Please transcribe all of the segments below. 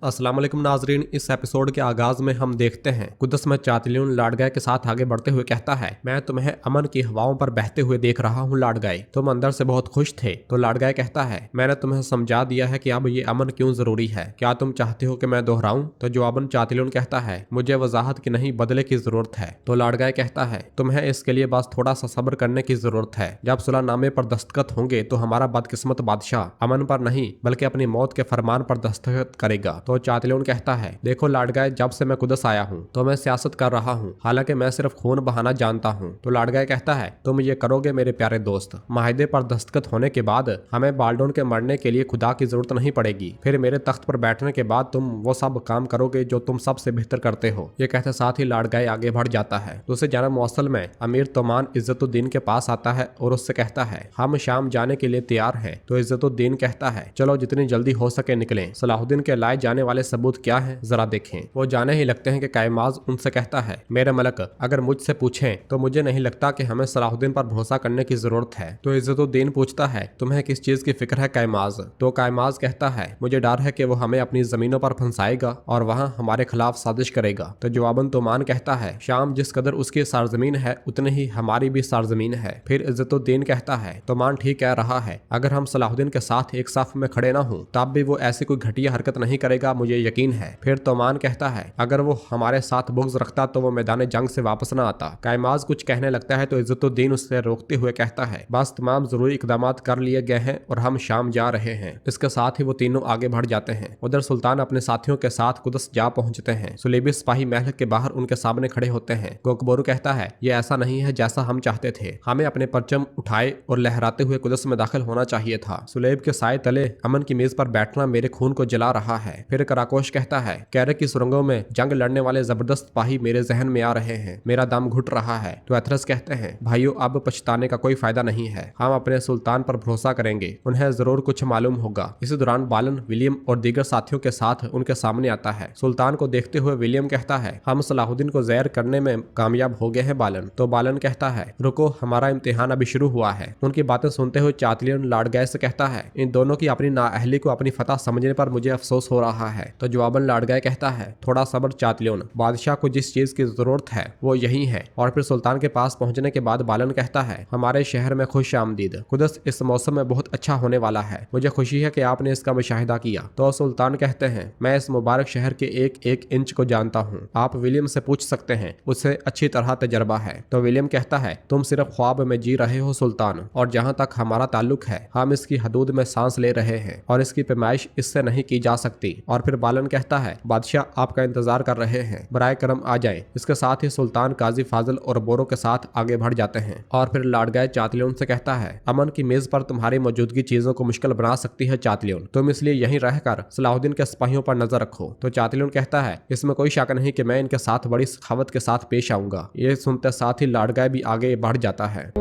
अस्सलाम वालेकुम नाजरीन। इस एपिसोड के आगाज में हम देखते हैं कुदस में चातलियन लाडगाय के साथ आगे बढ़ते हुए कहता है, मैं तुम्हें अमन की हवाओं पर बहते हुए देख रहा हूँ लाडगाय, तुम अंदर से बहुत खुश थे। तो लाडगाय कहता है, मैंने तुम्हें समझा दिया है कि अब ये अमन क्यों जरूरी है, क्या तुम चाहते हो कि मैं दोहराऊं? तो जवाबन चातलियन कहता है, मुझे वजाहत की नहीं बदले की जरूरत है। तो लाडगाय कहता है, तुम्हें इसके लिए बस थोड़ा सा सब्र करने की जरूरत है। जब सुलहनामे पर दस्तखत होंगे तो हमारा बदकिस्मत बादशाह अमन पर नहीं बल्कि अपनी मौत के फरमान पर दस्तखत करेगा। तो चातलियन कहता है, देखो लाडगाय, जब से मैं कुदस आया हूँ तो मैं सियासत कर रहा हूँ, हालांकि मैं सिर्फ खून बहाना जानता हूँ। तो लाडगाय कहता है, तुम ये करोगे मेरे प्यारे दोस्त। माहिदे पर दस्तखत होने के बाद हमें बाल्डोन के मरने के लिए खुदा की जरूरत नहीं पड़ेगी। फिर मेरे तख्त पर बैठने के बाद तुम वो सब काम करोगे जो तुम सबसे बेहतर करते हो। ये कहते साथ ही लाडगाय आगे बढ़ जाता है। दूसरे जानब मौसल में अमीर तोमान इज्जतुद्दीन के पास आता है और उससे कहता है, हम शाम जाने के लिए तैयार हैं। तो इज्जतुद्दीन कहता है, चलो जितनी जल्दी हो सके निकलें। सलाहुद्दीन के लाए जाने वाले सबूत क्या है जरा देखें। वो जाने ही लगते हैं कि कायमाज उनसे कहता है, मेरे मलक, अगर मुझसे पूछें तो मुझे नहीं लगता कि हमें सलाहुद्दीन पर भरोसा करने की जरूरत है। तो इज्जतुद्दीन पूछता है, तुम्हें किस चीज की फिक्र है कायमाज? तो कायमाज कहता है, मुझे डर है कि वो हमें अपनी जमीनों पर फंसाएगा और वहां हमारे खिलाफ साजिश करेगा। तो जवाबन तोमान कहता है, शाम जिस कदर उसकी सरजमीन है उतनी ही हमारी भी सरजमीन है। फिर इज्जतुद्दीन कहता है, तोमान ठीक कह रहा है, अगर हम सलाहुद्दीन के साथ एक साफ में खड़े ना हो तब भी वो ऐसी कोई घटिया हरकत नहीं करेगा, मुझे यकीन है। फिर तोमान कहता है, अगर वो हमारे साथ बुग़्ज़ रखता तो वो मैदान जंग से वापस न आता। कायमाज कुछ कहने लगता है तो इज्जतुद्दीन उससे रोकते हुए कहता है, बस तमाम जरूरी इकदाम कर लिए गए हैं और हम शाम जा रहे हैं। इसके साथ ही वो तीनों आगे बढ़ जाते हैं। उधर सुल्तान अपने साथियों के साथ कुदस जा पहुंचते हैं। सुलेबी सिपाही महल के बाहर उनके सामने खड़े होते हैं। गोकबोरू कहता है, ये ऐसा नहीं है जैसा हम चाहते थे, हमें अपने परचम उठाए और लहराते हुए कुदस में दाखिल होना चाहिए था। सुलेब के साए तले अमन की मेज पर बैठना मेरे खून को जला रहा है। फिर कराकोश कहता है, कैरे की सुरंगों में जंग लड़ने वाले जबरदस्त सिपाही मेरे जहन में आ रहे हैं, मेरा दम घुट रहा है। तो एथरस कहते हैं, भाइयों, अब पछताने का कोई फायदा नहीं है, हम अपने सुल्तान पर भरोसा करेंगे, उन्हें जरूर कुछ मालूम होगा। इसी दौरान बालन विलियम और दीगर साथियों के साथ उनके सामने आता है। सुल्तान को देखते हुए विलियम कहता है, हम सलाहुद्दीन को जहर करने में कामयाब हो गए हैं बालन। तो बालन कहता है, रुको, हमारा इम्तिहान अभी शुरू हुआ है। उनकी बातें सुनते हुए चातलियन लाडगाय से कहता है, इन दोनों की अपनी नाअहली को अपनी फतह समझने पर मुझे अफसोस हो रहा है। तो जवाबन लाडगाय कहता है, थोड़ा सब्र चातलियन, बादशाह को जिस चीज की जरूरत है वो यही है। और फिर सुल्तान के पास पहुंचने के बाद बालन कहता है, हमारे शहर में खुश आमदीद, कुदस इस मौसम में बहुत अच्छा होने वाला है, मुझे खुशी है कि आपने इसका मुशाहिदा किया। तो सुल्तान कहते हैं, मैं इस मुबारक शहर के एक एक इंच को जानता हूँ, आप विलियम से पूछ सकते हैं, उससे अच्छी तरह तजर्बा है। तो विलियम कहता है, तुम सिर्फ ख्वाब में जी रहे हो सुल्तान, और जहाँ तक हमारा ताल्लुक है हम इसकी हदूद में सांस ले रहे हैं और इसकी पैमाइश इससे नहीं की जा सकती। और फिर बालन कहता है, बादशाह आपका इंतजार कर रहे हैं, बराए करम आ जाएं। इसके साथ ही सुल्तान काजी फाजिल और बोरो के साथ आगे बढ़ जाते हैं। और फिर लाडगाय चातलियन से कहता है, अमन की मेज पर तुम्हारी मौजूदगी चीजों को मुश्किल बना सकती है चातलियन, तुम इसलिए यहीं रहकर सलाहुद्दीन के सिपाहियों पर नजर रखो। तो चातलियन कहता है, इसमें कोई शक नहीं कि मैं इनके साथ बड़ी सखावत के साथ पेश आऊंगा। ये सुनते साथ ही लाडगाय भी आगे बढ़ जाता है।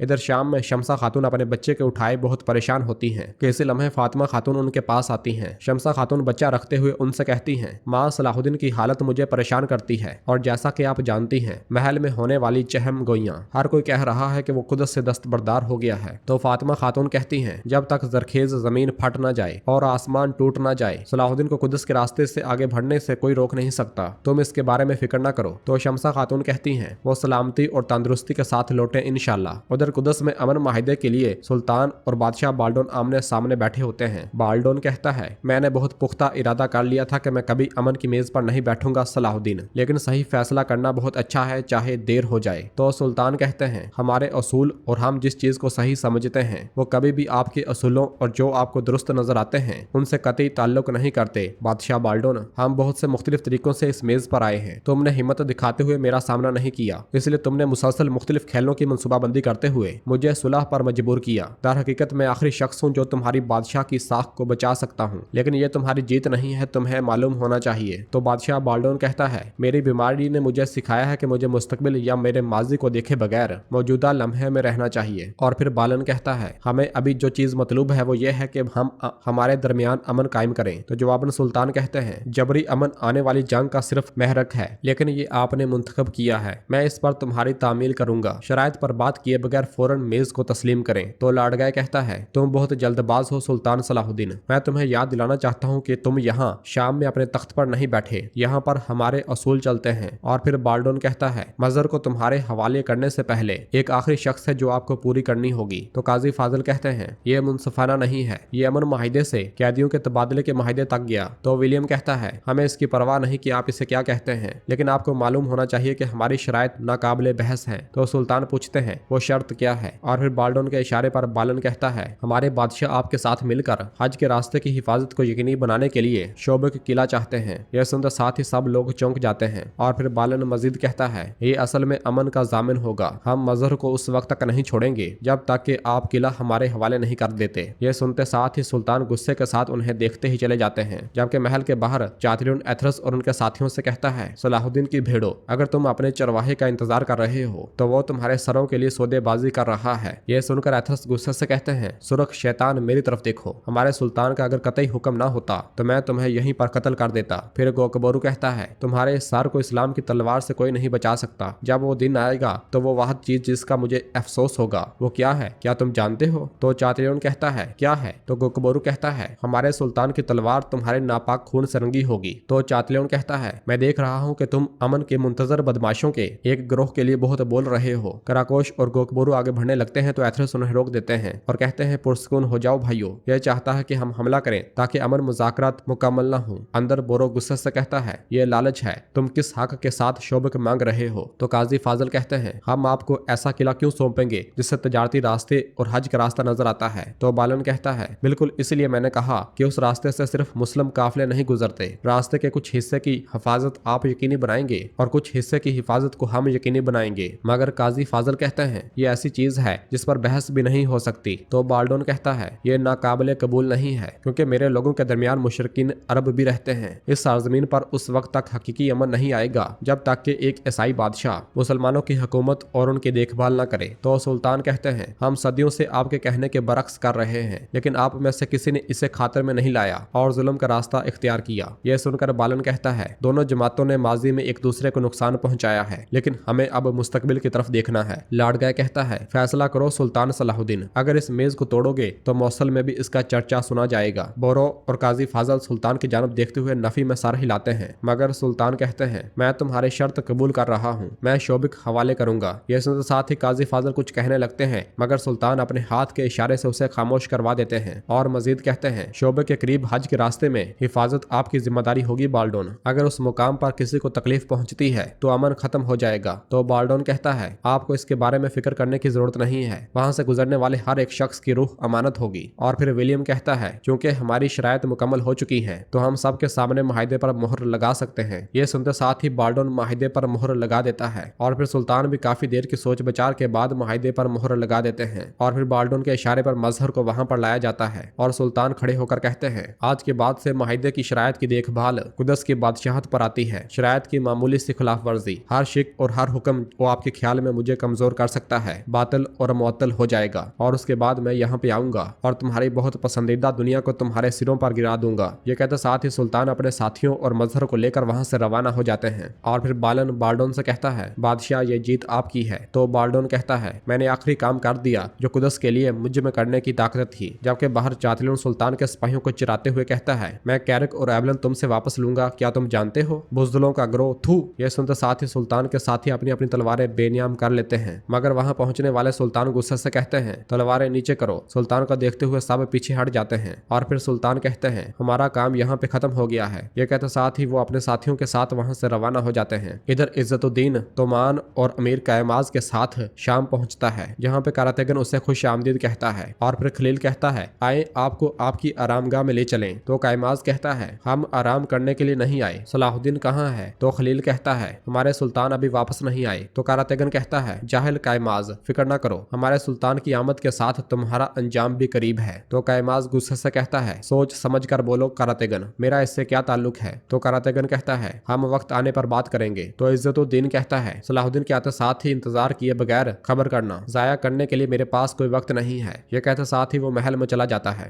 इधर शाम में शमसा खातून अपने बच्चे के उठाए बहुत परेशान होती हैं कि इसी लम्हे फातिमा खातून उनके पास आती हैं। शमसा खातून बच्चा रखते हुए उनसे कहती हैं, माँ, सलाहुद्दीन की हालत मुझे परेशान करती है और जैसा कि आप जानती हैं महल में होने वाली चहम गोइयां, हर कोई कह रहा है कि वो कुदस से दस्तबरदार हो गया है। तो फातिमा खातून कहती हैं, जब तक जरखेज जमीन फट न जाए और आसमान टूट न जाए सलाहुद्दीन को कुदस के रास्ते से आगे बढ़ने से कोई रोक नहीं सकता, तुम इसके बारे में फिक्र न करो। तो शमसा खातून कहती हैं, वो सलामती और तंदुरुस्ती के साथ लौटे इंशाल्लाह। उधर कुदस में अमन माहिदे के लिए सुल्तान और बादशाह बाल्डोन आमने सामने बैठे होते हैं। बाल्डोन कहता है, मैंने बहुत पुख्ता इरादा कर लिया था कि मैं कभी अमन की मेज पर नहीं बैठूंगा सलाहुद्दीन, लेकिन सही फैसला करना बहुत अच्छा है, चाहे देर हो जाए। तो सुल्तान कहते हैं, हमारे असूल और हम जिस चीज को सही समझते हैं वो कभी भी आपके असूलों और जो आपको दुरुस्त नजर आते हैं उनसे कतई ताल्लुक नहीं करते। बादशाह बाल्डोन, हम बहुत से मुख्तलिफ तरीकों से इस मेज पर आए हैं, तुमने हिम्मत दिखाते हुए मेरा सामना नहीं किया, इसलिए तुमने मुसलसल मुख्तलिफ खेलों की मनसूबाबंदी करते हुए मुझे सुलह पर मजबूर किया। दर हकीकत मैं आखिरी शख्स हूँ जो तुम्हारी बादशाह की साख को बचा सकता हूँ, लेकिन ये तुम्हारी जीत नहीं है, तुम्हें मालूम होना चाहिए। तो बादशाह बाल्डोन कहता है, मेरी बीमारी ने मुझे सिखाया है कि मुझे मुस्तकबिल या मेरे माजी को देखे बगैर मौजूदा लम्हे में रहना चाहिए। और फिर बालन कहता है, हमें अभी जो चीज मतलूब है वो ये है कि हम हमारे दरमियान अमन कायम करें। तो जवाबन सुल्तान कहते हैं, जबरी अमन आने वाली जंग का सिर्फ महरक है, लेकिन ये आपने मुंतखब किया है, मैं इस पर तुम्हारी तामील करूंगा, शराइत पर बात किए बगैर फौरन मेज को तस्लीम करें। तो लाडगाय कहता है, तुम बहुत जल्दबाज हो सुल्तान सलाहुद्दीन, मैं तुम्हें याद दिलाना चाहता हूँ कि तुम यहाँ शाम में अपने तख्त पर नहीं बैठे, यहाँ पर हमारे असूल चलते हैं। और फिर बाल्डोन कहता है, मजहर को तुम्हारे हवाले करने से पहले एक आखिरी शख्स है जो आपको पूरी करनी होगी। तो काजी फाजिल कहते हैं, ये मुनसफाना नहीं है, ये अमन माहिदे से कैदियों के तबादले के माहिदे तक गया। तो विलियम कहता है, हमें इसकी परवाह नहीं कि आप इसे क्या कहते हैं, लेकिन आपको मालूम होना चाहिए कि हमारी शराइत नाकाबिले बहस है। तो सुल्तान पूछते हैं, वो शर्त क्या है? और फिर बाल्डोन के इशारे पर बालन कहता है, हमारे बादशाह आपके साथ मिलकर हज के रास्ते की हिफाजत को यकीनी बनाने के लिए शोबे का किला चाहते हैं। यह सुनकर साथ ही सब लोग चौंक जाते हैं। और फिर बालन मजीद कहता है, ये असल में अमन का जामिन होगा, हम मजहर को उस वक्त तक नहीं छोड़ेंगे जब तक कि आप किला हमारे हवाले नहीं कर देते। यह सुनते साथ ही सुल्तान गुस्से के साथ उन्हें देखते ही चले जाते हैं। जबकि महल के बाहर चातलियन एथरस और उनके साथियों से कहता है, सलाहुद्दीन की भेड़ो, अगर तुम अपने चरवाहे का इंतजार कर रहे हो तो वो तुम्हारे सरों के लिए सौदेबाजी कर रहा है। यह सुनकर एथरस गुस्से से कहते हैं, सुरख शैतान, मेरी तरफ देखो, हमारे सुल्तान का अगर कतई हुक्म ना होता तो मैं तुम्हें यहीं पर कत्ल कर देता। फिर गोकबोरू कहता है, तुम्हारे इस सर को इस्लाम की तलवार से कोई नहीं बचा सकता। जब वो दिन आएगा तो वो वह चीज जिसका मुझे अफसोस होगा वो क्या है, क्या तुम जानते हो? तो चातलियन कहता है, क्या है? तो गोकबोरू कहता है, हमारे सुल्तान की तलवार तुम्हारे नापाक खून से रंगी होगी। तो चातलियन कहता है, मैं देख रहा हूँ कि तुम अमन के मुंतजर बदमाशों के एक ग्रोह के लिए बहुत बोल रहे हो। कराकोश और गोकबोरू आगे बढ़ने लगते हैं तो एथरस उन्हें रोक देते हैं और कहते हैं, पुरस्कून हो जाओ भाइयों, यह चाहता है कि हम हमला करें ताकि अमन मुज़ाकरात मुकम्मल न हो। अंदर बोरो गुस्से से कहता है, ये लालच है, तुम किस हक के साथ शोबक मांग रहे हो? तो काजी फाजिल कहते हैं, हम आपको ऐसा किला क्यों सौंपेंगे जिससे तजारती रास्ते और हज का रास्ता नजर आता है? तो बालन कहता है, बिल्कुल इसलिए मैंने कहा कि उस रास्ते से सिर्फ मुस्लिम काफिले नहीं गुजरते। रास्ते के कुछ हिस्से की हिफाजत आप यकीनी बनाएंगे और कुछ हिस्से की हिफाजत को हम यकीनी बनाएंगे। मगर काजी फाजिल कहते हैं, ये ऐसी चीज है जिस पर बहस भी नहीं हो सकती। तो बाल्डोन कहता है, ये नाकाबिले कबूल नहीं है, क्योंकि मेरे लोगों के दरमियान मुशरिकीन अरब भी रहते हैं। इस सरजमीन पर उस वक्त तक हकीकी अमन नहीं आएगा जब तक कि एक ईसाई बादशाह मुसलमानों की हुकूमत और उनकी देखभाल न करे। तो सुल्तान कहते हैं, हम सदियों से आपके कहने के बरक्स कर रहे हैं, लेकिन आप में से किसी ने इसे खातिर में नहीं लाया और जुल्म का रास्ता इख्तियार किया। यह सुनकर बालन कहता है, दोनों जमातों ने माजी में एक दूसरे को नुकसान पहुंचाया है, लेकिन हमें अब मुस्तकबिल की तरफ देखना है। लाडगाय कहता है, फैसला करो सुल्तान सलाहुद्दीन, अगर इस मेज को तोड़ोगे तो मौसल में भी इसका चर्चा सुना जाएगा। बोरो और काजी फाजल सुल्तान की जानब देखते हुए नफी में सर हिलाते हैं, मगर सुल्तान कहते हैं, मैं तुम्हारी शर्त कबूल कर रहा हूँ, मैं शोबिक हवाले करूंगा। यह सुनते साथ ही काजी फाजल कुछ कहने लगते हैं, मगर सुल्तान अपने हाथ के इशारे से उसे खामोश करवा देते हैं और मजीद कहते हैं, शोबे के करीब हज के रास्ते में हिफाजत आपकी जिम्मेदारी होगी बाल्डोन, अगर उस मुकाम पर किसी को तकलीफ पहुंचती है तो अमन खत्म हो जाएगा। तो बाल्डोन कहता है, आपको इसके बारे में फिक्र करने की जरूरत नहीं है, वहां से गुजरने वाले हर एक शख्स की रूह अमानत होगी। और फिर विलियम कहता है, क्योंकि हमारी शरायत मुकम्मल हो चुकी है तो हम सब के सामने माहिदे पर मोहर लगा सकते हैं। ये सुनते साथ ही बाल्डोन माहिदे पर मोहर लगा देता है और फिर सुल्तान भी काफी देर की सोच विचार के बाद माहिदे पर मोहर लगा देते हैं और फिर बाल्डोन के इशारे पर मजहर को वहां पर लाया जाता है और सुल्तान खड़े होकर कहते हैं, आज के बाद से माहिदे की शरायत की देखभाल कुदस की बादशाहत पर आती है। शरायत की मामूली सी खिलाफ वर्जी, हर शिक और हर हुक्म वो आपके ख्याल में मुझे कमजोर कर सकता है, बातिल और मुअत्तल हो जाएगा और उसके बाद मैं यहाँ पे आऊंगा और तुम्हारी बहुत पसंदीदा दुनिया को तुम्हारे सिरों पर गिरा दूंगा। ये कहते साथ ही सुल्तान अपने साथियों और मजहर को लेकर वहां से रवाना हो जाते हैं। और फिर बालन बाल्डोन से कहता है, बादशाह ये जीत आपकी है। तो बाल्डोन कहता है, मैंने आखिरी काम कर दिया जो कुदस के लिए मुझ में करने की ताकत थी। जबकि बाहर चातलियन सुल्तान के सिपाहियों को चिराते हुए कहता है, मैं कैरक और एवलन तुमसे वापस लूंगा, क्या तुम जानते हो? बुजदलों का ग्रोह, थू। यह सुनते साथ ही सुल्तान के साथी अपनी अपनी तलवारें बेनियाम कर लेते हैं, मगर वहां पहुंचने वाले सुल्तान गुस्से से कहते हैं, तलवारें नीचे करो। सुल्तान को देखते हुए सब पीछे हट जाते हैं और फिर सुल्तान कहते हैं, हमारा काम यहाँ पे खत्म हो गया है। ये कहते साथ ही वो अपने साथियों के साथ वहां से रवाना हो जाते हैं। इधर इज्जतुद्दीन तोमान और अमीर कायमाज के साथ शाम पहुंचता है, जहाँ पे कारातेगन उसे खुश आमदीद कहता है और फिर खलील कहता है, आए आपको आपकी आरामगाह में ले चलें। तो कायमाज कहता है, हम आराम करने के लिए नहीं आए। सलाहुद्दीन कहाँ है? तो खलील कहता है, हमारे सुल्तान अभी वापस नहीं आए। तो कारातेगन कहता है, जाहिल कायमाज, फिक्र न करो, हमारे सुल्तान की आमद के साथ तुम्हारा अंजाम भी करीब है। तो कायमाज गुस्से से कहता है, सोच समझ कर बोलो कारातेगन, मेरा इससे क्या ताल्लुक है? तो कारातेगन कहता है, हम वक्त आने पर बात करेंगे। तो इज्जतुद्दीन कहता है, सलाहुद्दीन के आते साथ ही इंतजार किए बगैर खबर करना, जाया करने के लिए मेरे पास कोई वक्त नहीं है। यह कहते साथ ही वो महल में चला जाता है।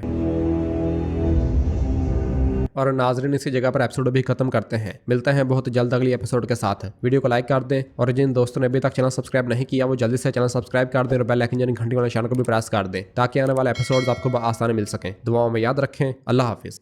और नाजरीन इसी जगह पर एपिसोड भी खत्म करते हैं। मिलते हैं बहुत जल्द अगली एपिसोड के साथ। वीडियो को लाइक कर दें और जिन दोस्तों ने अभी तक चैनल सब्सक्राइब नहीं किया वो जल्दी से चैनल सब्सक्राइब कर दें और बेल आइकन यानी घंटी वाले निशान को भी प्रेस कर दें ताकि आने वाले एपिसोड आपको आसानी मिल सके। दुआओं में याद रखें। अल्लाह हाफिज।